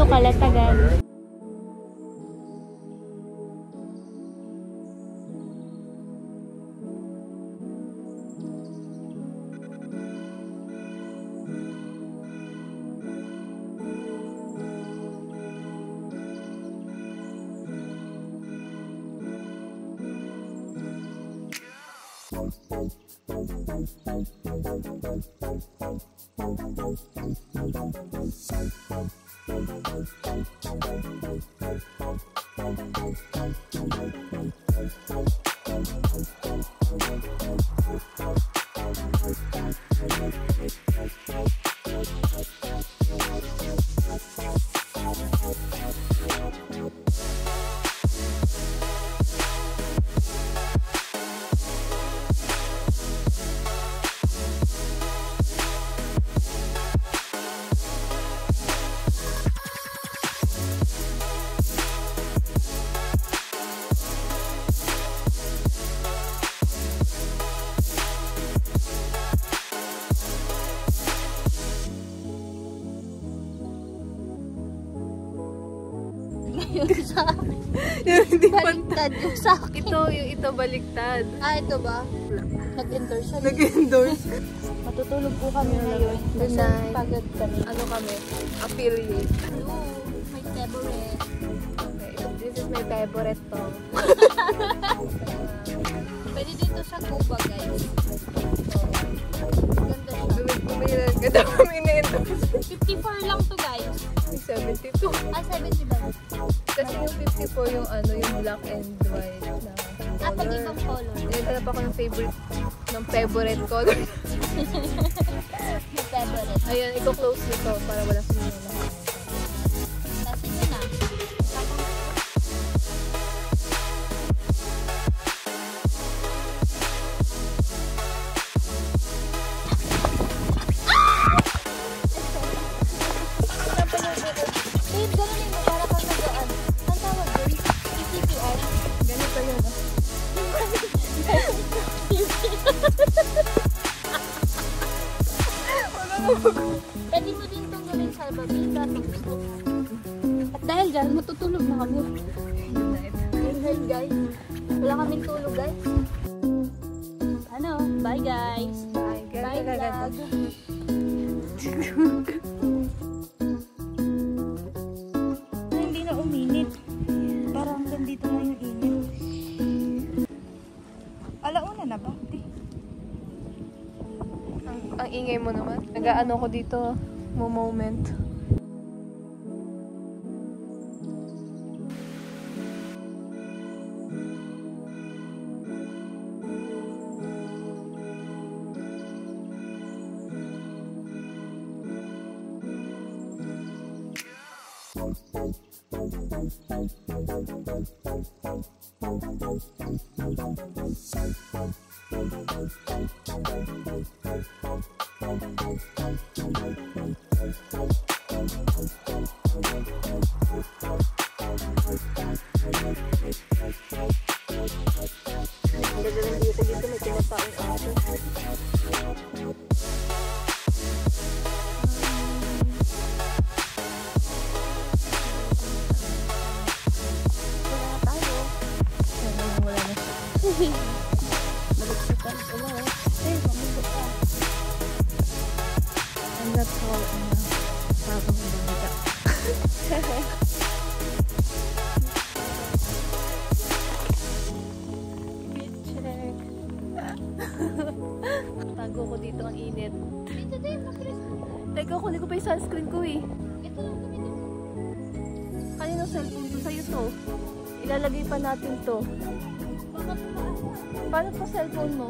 Ulo Kalatagan. Yung sa Yung hindi baliktad yung sa akin. Ito baliktad. Ah, ito ba? Nag-endorse siya. Nag-endorse. Matutulog po kami ngayon. Good Kasi night. pagod kami. Ano kami? Affiliate. Hello, my favorite. Okay, this is my favorite to. Pwede dito sa Cuba, guys. Ganda siya. Bumilan ka daw kami na-endorse. 54 lang to, guys. 72. Ah, 70 ba? Kasi yung 54 yung ano, yung black and white na Ah, color. pag-ibang color. Naghanap ako ng favorite color. My favorite. Ayan, i-close nito para wala sumila. Tapos ito na. Babe, ganunin mo para kang nagaan. Ang tawag doon? ECPR. Ganito yun. Pwede mo din itong gawin sa babita. At dahil dyan, matutulog na kami. Good night. Good night, guys. Wala kaming tulog, guys. Ano? Bye, guys. Bye. Bye, vlog. Hindi na uminit. Parang hanggang dito na yung init. Alauna na ba? Di. Ang ingay mo naman. Nag-aano ko dito, moment. Gagalan dito may tinataong aso. Wala na siya. Malagsitan. Wala, eh. Eh, mamundok ka. And that's all. Sabang bangga. Check. Tago ko dito ang init. Dito din, Chris. Teka, kunin ko pa yung sunscreen ko eh. Ito lang gamitin mo. Kanino cellphone to? Sa'yo to. Ilalagay pa natin to. Paano pa cellphone mo?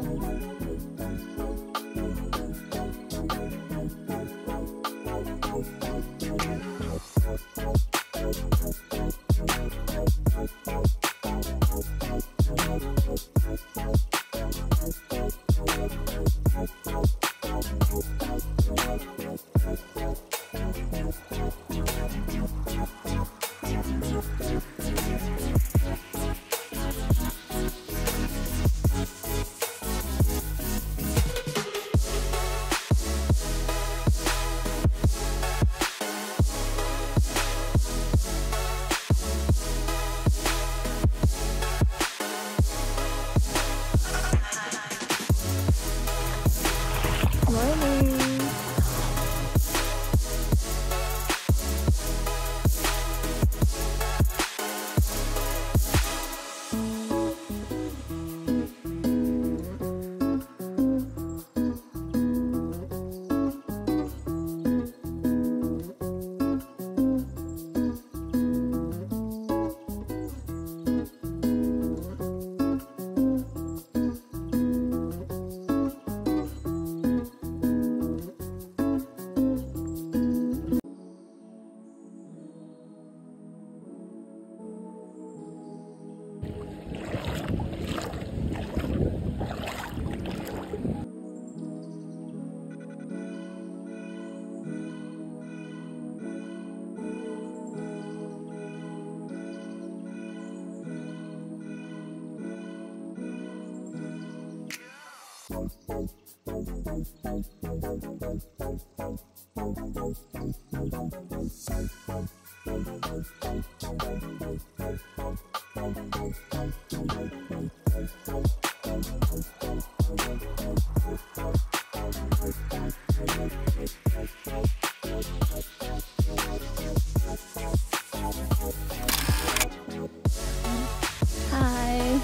Hi!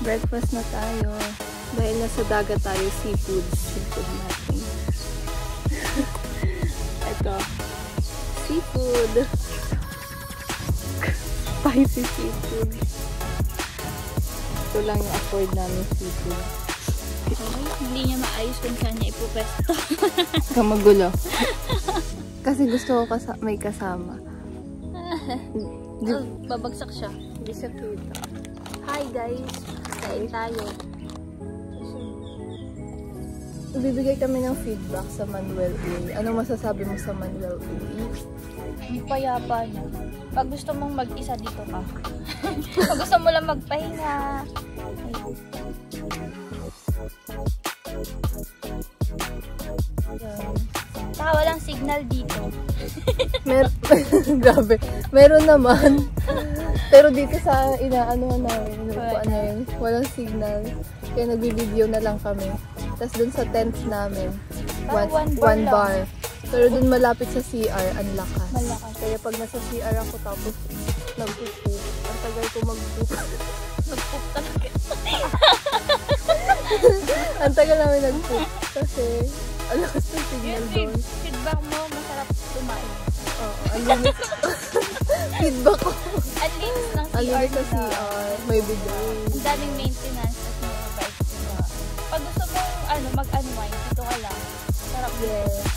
Breakfast na tayo. Dahil nasa dagat tayo, seafood natin. Ito. Seafood. Spicy seafood. Ito lang yung afford namin seafood. Hindi niya maayos kung saan niya ipupesto. Kamagulo. Kasi gusto ko may kasama. Oh, babagsak siya. Hindi siya kita. Hi guys! Kain tayo. Bibigay kami ng feedback sa Manuel Uy. Anong masasabi mo sa Manuel Uy? Ang payapa niya. Pag gusto mong mag-isa dito ka. Pag gusto mo lang magpahinga. Ayun. Saka walang signal dito. Grabe. Meron naman. Pero dito sa inaanuhan namin, inuupuan na yun, walang signal. Kaya nagbibideo na lang kami. Tapos dun sa tent namin, one bar. Pero dun malapit sa CR, ang lakas. Malakas. Kaya pag nasa CR ako tapos nag-poop, ang tagal ko mag-poop. Nag-poop talaga. Ang tagal namin nag-poop. Kasi, ang lakas ng signal doon. Feedback mo, masarap tumain. Oo, ang linis. Feedback ko. At least ng Ang CR linis sa nila. CR. May bidet. Ang daming maintenance at may mabait sila. Pag gusto mong mag-unwind, dito ka lang. Sarap dito. Yes.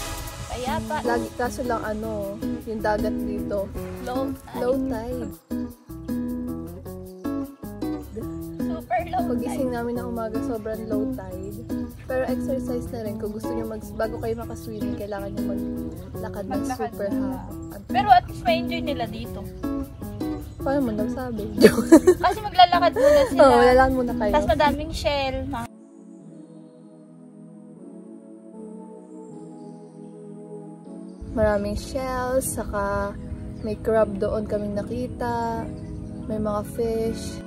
Kaya pa, Lagi, kaso lang yung dagat dito. Low tide. super low Pagising namin ng umaga, sobrang low tide. Pero exercise na rin. Kung gusto nyo bago kayo makaswimming, kailangan nyo maglakad ng Maglakad super muna. haba. Pero at least ma-enjoy nila dito. Paano mo nagsabi? Kasi maglalakad muna sila. Oo, lalaan muna kayo. Tapos madaming shell. Maraming shells, saka may crab doon kaming nakita. May mga fish.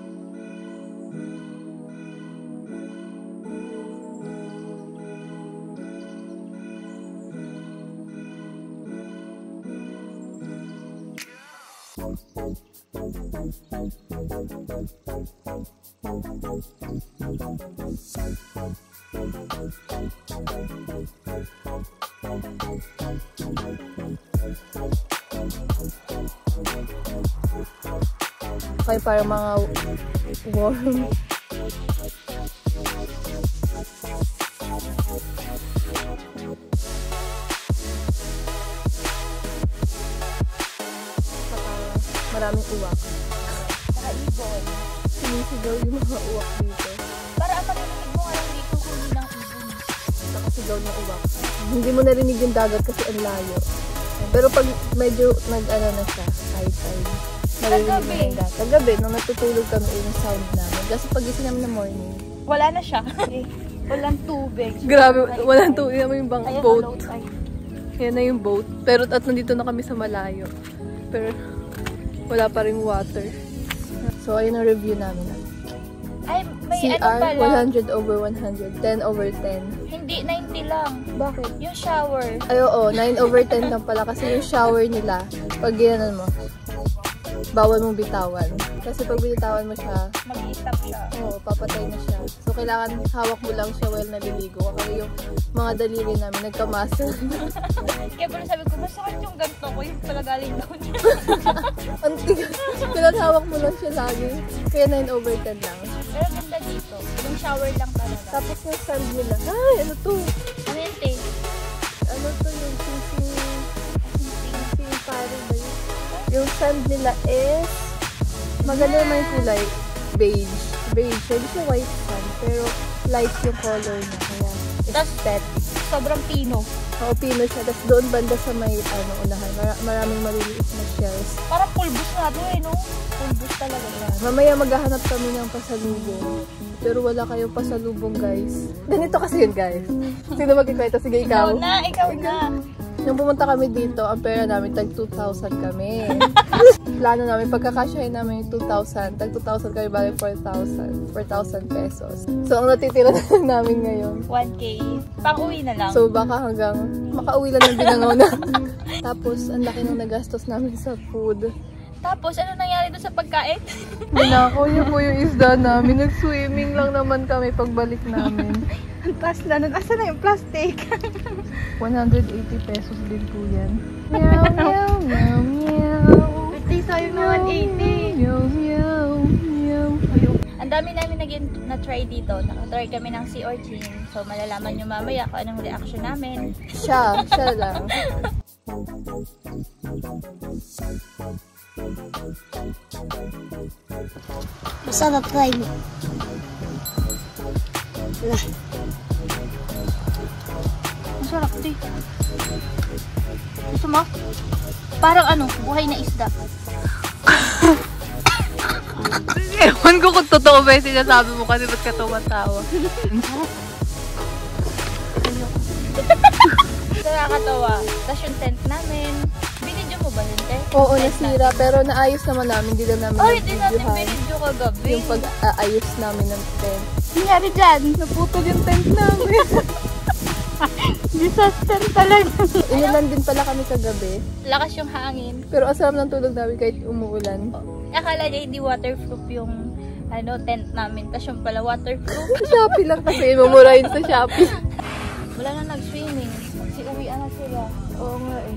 Okay, parang mga worm. Maraming uwak. Saka ibon. Sinisigaw yung mga uwak dito. Para ang marinig mo nga lang dito huli ng ibon. Nakasigaw ng uwak. Hindi mo narinig yung dagat kasi ang layo. Pero pag medyo nag-ano na siya, high tide, marinig mo na yung dagat. Kagabi, nung natutulog kami, yung sound namin. Kasi pag gising namin na morning. Wala na siya. Walang tubig. Grabe, walang tubig naman yung Ayan, boat. low tide. Yan na yung boat. Pero at nandito na kami sa malayo. Pero wala pa ring water. So, ayun ang review namin. Ay, may CR, ano pala. 100 over 100. 10 over 10. Hindi, 90 lang. Bakit? Yung shower. Ay, oo. 9 over 10 lang pala. Kasi yung shower nila, pag ginanon mo, bawal mong bitawan. Kasi pag binitawan mo siya, Mag-i-stop siya. oo, papatay na siya. So, kailangan hawak mo lang siya while naliligo. Kaya yung mga daliri namin, nagkamasa. Kaya pala sabi ko, masakit yung ganto ko. Yung pala galing doon. Ang tigas. Kailangan hawak mo lang siya lagi. Kaya 9 over 10 lang. Pero ganda dito. Yung shower lang talaga. Tapos yung sand nila. Ay, ano to? Ano yun, te? Ano to yung sing pare ba yun? Yung sand nila is maganda naman yung kulay. Beige. Beige. Hindi siya white sand. Pero light yung color niya. Kaya Tas, aesthetic. sobrang pino. Oo, pino siya. Tapos doon banda sa may unahan. Maraming maliliit na shells. Parang pulbos nga to no? Pulbos talaga siya. Mamaya maghahanap kami ng pasalubong. Pero wala kayong pasalubong, guys. Ganito kasi yun, guys. Sino magkikwento? Sige, ikaw. Ikaw na. Nung pumunta kami dito, ang pera namin, tag 2,000 kami. Plano namin, pagkakasyahin namin yung 2,000, tag 2,000 kami, bali 4,000 pesos. So, ang natitira na lang namin ngayon, 1K. Pang-uwi na lang. so, baka hanggang makauwi lang ng Binangaw na. Tapos, ang laki ng nagastos namin sa food. Tapos, ano nangyari doon sa pagkain? Binakaw niyo po yung isda namin. Nag-swimming lang naman kami pagbalik namin. Ang taas na nun. Asa na yung plastic? 180 pesos din po yan. Meow, meow, meow, meow. Birthday sa'yo na 180. Meow, meow, meow. Ang dami namin na-try dito. Nakatry kami ng sea urchin. So, malalaman nyo mamaya kung anong reaction namin. Siya lang. Masarap, try mo. Wala. Masarap, di. Gusto mo? Parang ano, buhay na isda. Ewan ko kung totoo ba yung sinasabi mo kasi ba't ka tumatawa? Nakakatawa. Tapos yung tent namin. Binidyo mo ba yun, te? Oo, nasira. Pero naayos naman namin. Hindi lang namin Ay, hindi natin nabidyohan. binidyo kagabi. Yung pag-aayos namin ng tent. nangyari dyan? Naputol yung tent namin. Disaster talaga. Inulan din pala kami kagabi. Lakas yung hangin. Pero ang sarap ng tulog namin kahit umuulan. Akala niya hindi waterproof yung tent namin. Tapos yung pala waterproof. Sa Shopee lang kasi. Mamurahin sa Shopee. Wala na nag-swimming. Kasi uwian na sila. Oo nga eh.